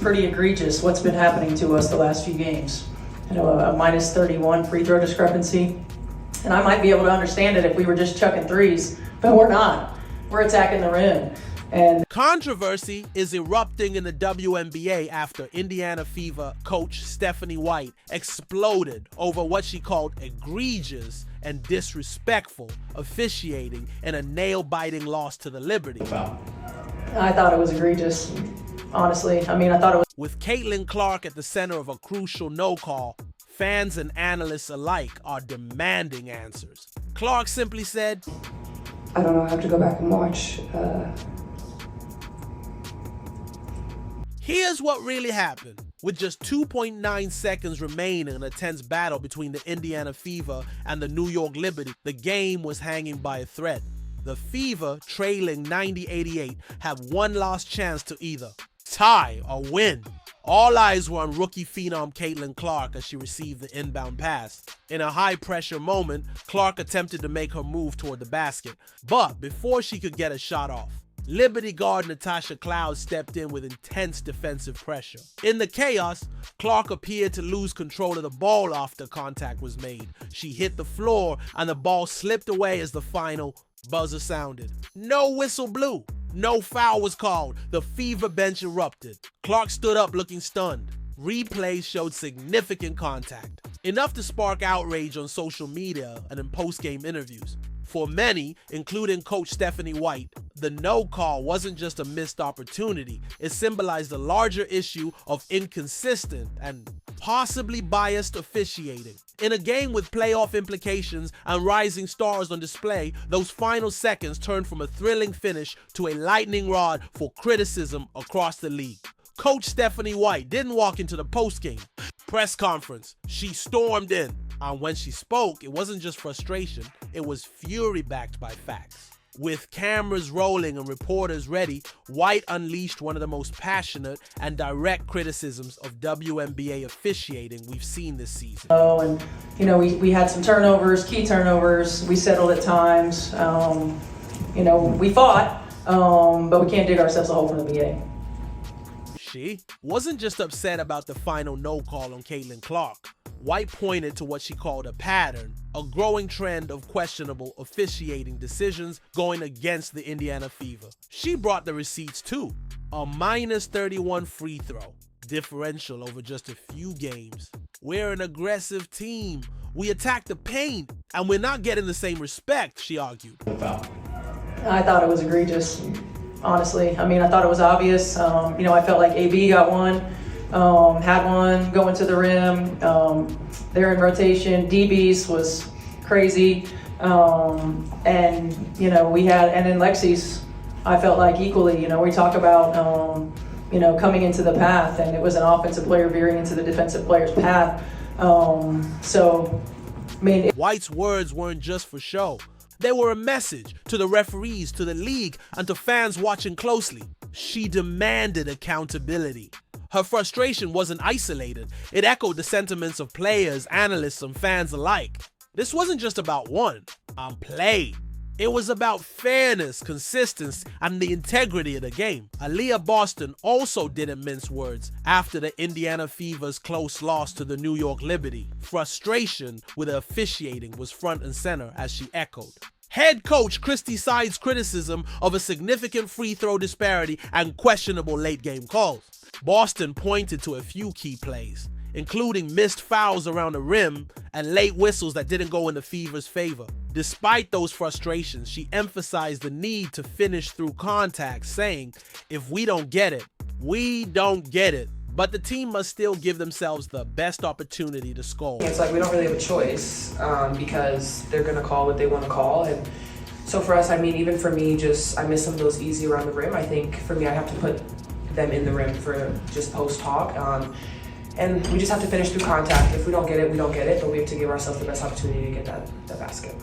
Pretty egregious what's been happening to us the last few games. You know, a minus 31 free throw discrepancy. And I might be able to understand it if we were just chucking threes, but we're not. We're attacking the rim. And controversy is erupting in the WNBA after Indiana Fever coach Stephanie White exploded over what she called egregious and disrespectful officiating in a nail-biting loss to the Liberty. I thought it was egregious, honestly. I thought it was. With Caitlin Clark at the center of a crucial no call, fans and analysts alike are demanding answers. Clark simply said, I don't know, I have to go back and watch. Here's what really happened. With just 2.9 seconds remaining in a tense battle between the Indiana Fever and the New York Liberty, the game was hanging by a thread. The Fever, trailing 90-88, have one last chance to either tie or win. All eyes were on rookie phenom Caitlin Clark as she received the inbound pass. In a high-pressure moment, Clark attempted to make her move toward the basket, but before she could get a shot off, Liberty guard Natasha Cloud stepped in with intense defensive pressure. In the chaos, Clark appeared to lose control of the ball after contact was made. She hit the floor and the ball slipped away as the final buzzer sounded. No whistle blew. No foul was called. The Fever bench erupted. Clark stood up looking stunned. Replays showed significant contact, enough to spark outrage on social media and in post-game interviews. For many, including coach Stephanie White, the no call wasn't just a missed opportunity. It symbolized a larger issue of inconsistent and possibly biased officiating. In a game with playoff implications and rising stars on display, those final seconds turned from a thrilling finish to a lightning rod for criticism across the league. Coach Stephanie White didn't walk into the postgame press conference. She stormed in. And when she spoke, it wasn't just frustration, it was fury backed by facts. With cameras rolling and reporters ready, White unleashed one of the most passionate and direct criticisms of WNBA officiating we've seen this season. Oh, and we had some turnovers, key turnovers. We settled at times. We fought, but we can't dig ourselves a hole from the beginning. She wasn't just upset about the final no call on Caitlin Clark. White pointed to what she called a pattern, a growing trend of questionable officiating decisions going against the Indiana Fever. She brought the receipts too. A minus 31 free throw, differential over just a few games. We're an aggressive team. We attack the paint, and we're not getting the same respect, she argued. I thought it was egregious, honestly. I thought it was obvious. I felt like AB got one. Had one going to the rim. They're in rotation. DB's was crazy. And then Lexi's, I felt like equally, we talk about, coming into the path, and it was an offensive player veering into the defensive player's path. White's words weren't just for show. They were a message to the referees, to the league, and to fans watching closely. She demanded accountability. Her frustration wasn't isolated. It echoed the sentiments of players, analysts, and fans alike. This wasn't just about one play. It was about fairness, consistency, and the integrity of the game. Aaliyah Boston also didn't mince words after the Indiana Fever's close loss to the New York Liberty. Frustration with the officiating was front and center as she echoed. Head coach Christy Side's criticism of a significant free throw disparity and questionable late game calls. Boston pointed to a few key plays, including missed fouls around the rim and late whistles that didn't go in the Fever's favor. Despite those frustrations, she emphasized the need to finish through contact, saying, if we don't get it, we don't get it. But the team must still give themselves the best opportunity to score. It's like we don't really have a choice because they're going to call what they want to call. And so for us, even for me, I miss some of those easy around the rim. I think for me, I have to put them in the rim for just post talk. And we just have to finish through contact. If we don't get it, we don't get it, but we have to give ourselves the best opportunity to get that basket.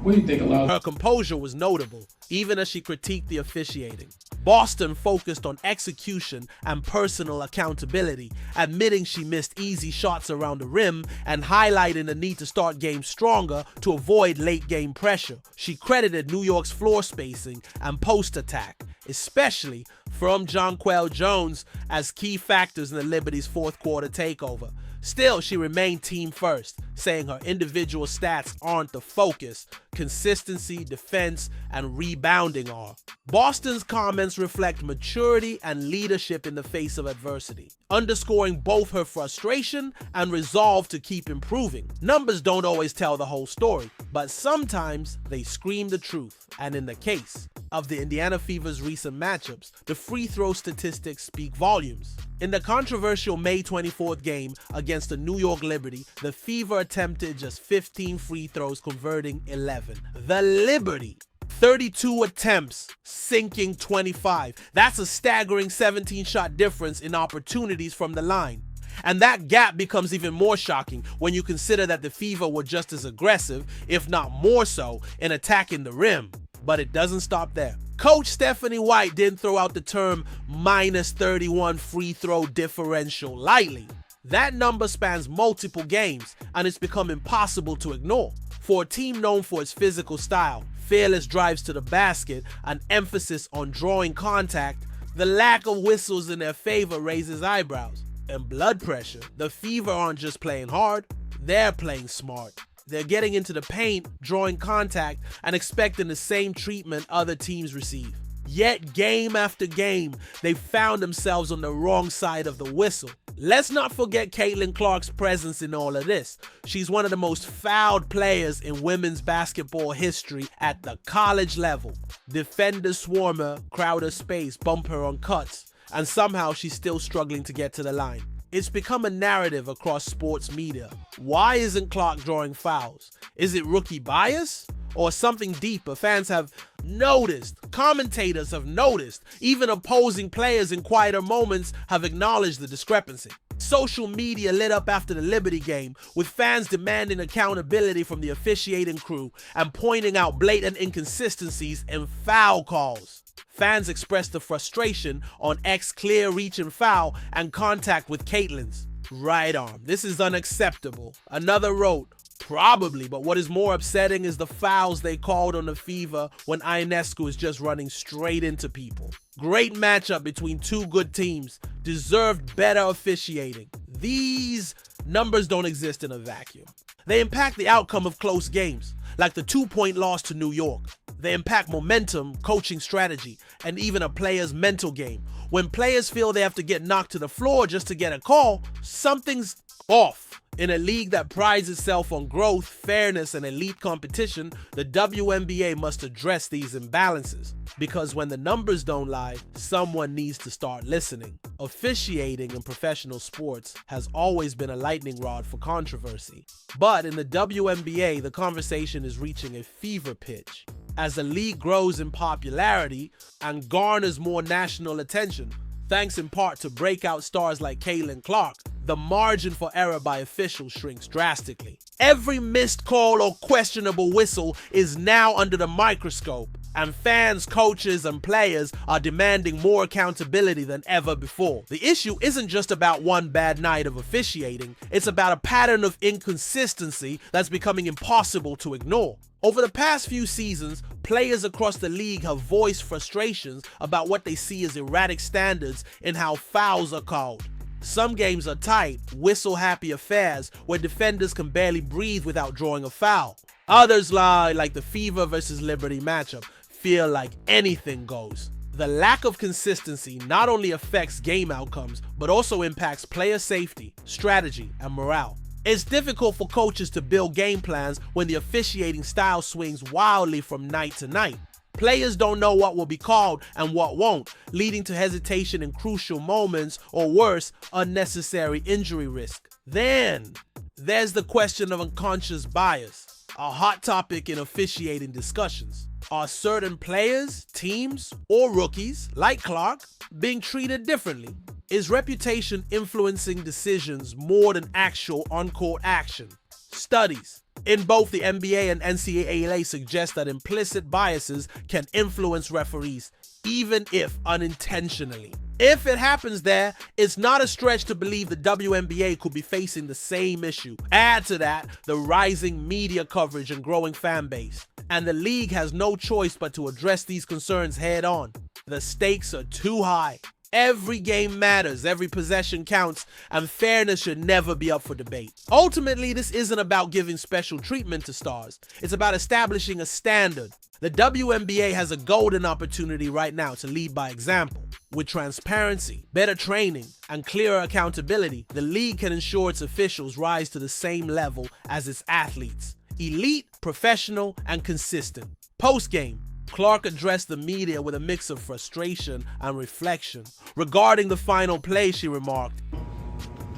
What do you think allowed? Her composure was notable, even as she critiqued the officiating. Boston focused on execution and personal accountability, admitting she missed easy shots around the rim and highlighting the need to start games stronger to avoid late game pressure. She credited New York's floor spacing and post attack, especially from Jonquel Jones as key factors in the Liberty's fourth quarter takeover. Still, she remained team first, saying her individual stats aren't the focus. Consistency, defense, and rebounding are. Boston's comments reflect maturity and leadership in the face of adversity, underscoring both her frustration and resolve to keep improving. Numbers don't always tell the whole story, but sometimes they scream the truth. And in the case of the Indiana Fever's recent matchups, the free throw statistics speak volumes. In the controversial May 24th game against the New York Liberty, the Fever attempted just 15 free throws, converting 11. The Liberty, 32 attempts, sinking 25. That's a staggering 17-shot difference in opportunities from the line. And that gap becomes even more shocking when you consider that the Fever were just as aggressive, if not more so, in attacking the rim. But it doesn't stop there. Coach Stephanie White didn't throw out the term minus 31 free throw differential lightly. That number spans multiple games, and it's become impossible to ignore. For a team known for its physical style, fearless drives to the basket, and emphasis on drawing contact, the lack of whistles in their favor raises eyebrows. And blood pressure. The Fever aren't just playing hard, they're playing smart. They're getting into the paint, drawing contact, and expecting the same treatment other teams receive. Yet game after game, they've found themselves on the wrong side of the whistle. Let's not forget Caitlin Clark's presence in all of this. She's one of the most fouled players in women's basketball history at the college level. Defenders swarm her, crowd her space, bump her on cuts, and somehow she's still struggling to get to the line. It's become a narrative across sports media. Why isn't Clark drawing fouls? Is it rookie bias? Or something deeper? Fans have noticed, commentators have noticed, even opposing players in quieter moments have acknowledged the discrepancy. Social media lit up after the Liberty game, with fans demanding accountability from the officiating crew and pointing out blatant inconsistencies in foul calls. Fans expressed the frustration on X clear reach and foul and contact with Caitlin's right arm. This is unacceptable. Another wrote, probably, but what is more upsetting is the fouls they called on the Fever when Ionescu is just running straight into people. Great matchup between two good teams. Deserved better officiating. These numbers don't exist in a vacuum. They impact the outcome of close games, like the 2-point loss to New York. They impact momentum, coaching strategy, and even a player's mental game. When players feel they have to get knocked to the floor just to get a call, something's off. In a league that prides itself on growth, fairness, and elite competition, the WNBA must address these imbalances. Because when the numbers don't lie, someone needs to start listening. Officiating in professional sports has always been a lightning rod for controversy. But in the WNBA, the conversation is reaching a fever pitch. As the league grows in popularity and garners more national attention, thanks in part to breakout stars like Caitlin Clark, the margin for error by officials shrinks drastically. Every missed call or questionable whistle is now under the microscope, and fans, coaches, and players are demanding more accountability than ever before. The issue isn't just about one bad night of officiating, it's about a pattern of inconsistency that's becoming impossible to ignore. Over the past few seasons, players across the league have voiced frustrations about what they see as erratic standards in how fouls are called. Some games are tight, whistle-happy affairs where defenders can barely breathe without drawing a foul. Others lie, like the Fever versus Liberty matchup, feel like anything goes. The lack of consistency not only affects game outcomes, but also impacts player safety, strategy, and morale. It's difficult for coaches to build game plans when the officiating style swings wildly from night to night. Players don't know what will be called and what won't, leading to hesitation in crucial moments, or worse, unnecessary injury risk. Then, there's the question of unconscious bias, a hot topic in officiating discussions. Are certain players, teams, or rookies, like Clark, being treated differently? Is reputation influencing decisions more than actual on-court action? Studies in both the NBA and NCAA suggest that implicit biases can influence referees, even if unintentionally. If it happens there, it's not a stretch to believe the WNBA could be facing the same issue. Add to that the rising media coverage and growing fan base, and the league has no choice but to address these concerns head on. The stakes are too high. Every game matters, every possession counts, and fairness should never be up for debate. Ultimately, this isn't about giving special treatment to stars. It's about establishing a standard. The WNBA has a golden opportunity right now to lead by example. With transparency, better training, and clearer accountability, the league can ensure its officials rise to the same level as its athletes. Elite, professional, and consistent. Post-game, Clark addressed the media with a mix of frustration and reflection. Regarding the final play, she remarked,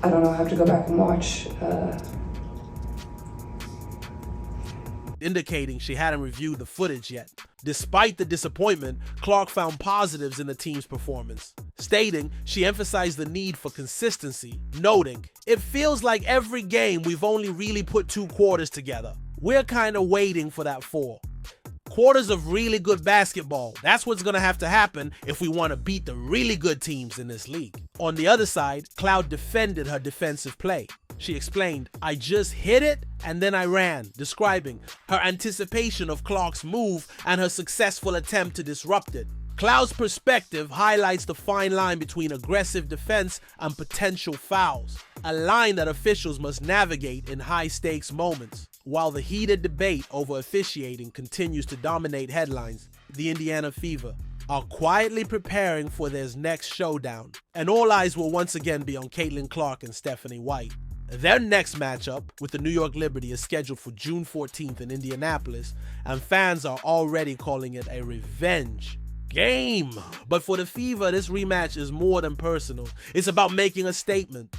I don't know, I have to go back and watch. Indicating she hadn't reviewed the footage yet. Despite the disappointment, Clark found positives in the team's performance, stating she emphasized the need for consistency, noting, "It feels like every game we've only really put 2 quarters together. We're kind of waiting for that 4. Quarters of really good basketball. That's what's going to have to happen if we want to beat the really good teams in this league." On the other side, Cloud defended her defensive play. She explained, "I just hit it and then I ran," describing her anticipation of Clark's move and her successful attempt to disrupt it. Cloud's perspective highlights the fine line between aggressive defense and potential fouls, a line that officials must navigate in high-stakes moments. While the heated debate over officiating continues to dominate headlines, the Indiana Fever are quietly preparing for their next showdown, and all eyes will once again be on Caitlin Clark and Stephanie White. Their next matchup with the New York Liberty is scheduled for June 14th in Indianapolis, and fans are already calling it a revenge game. But for the Fever, this rematch is more than personal. It's about making a statement.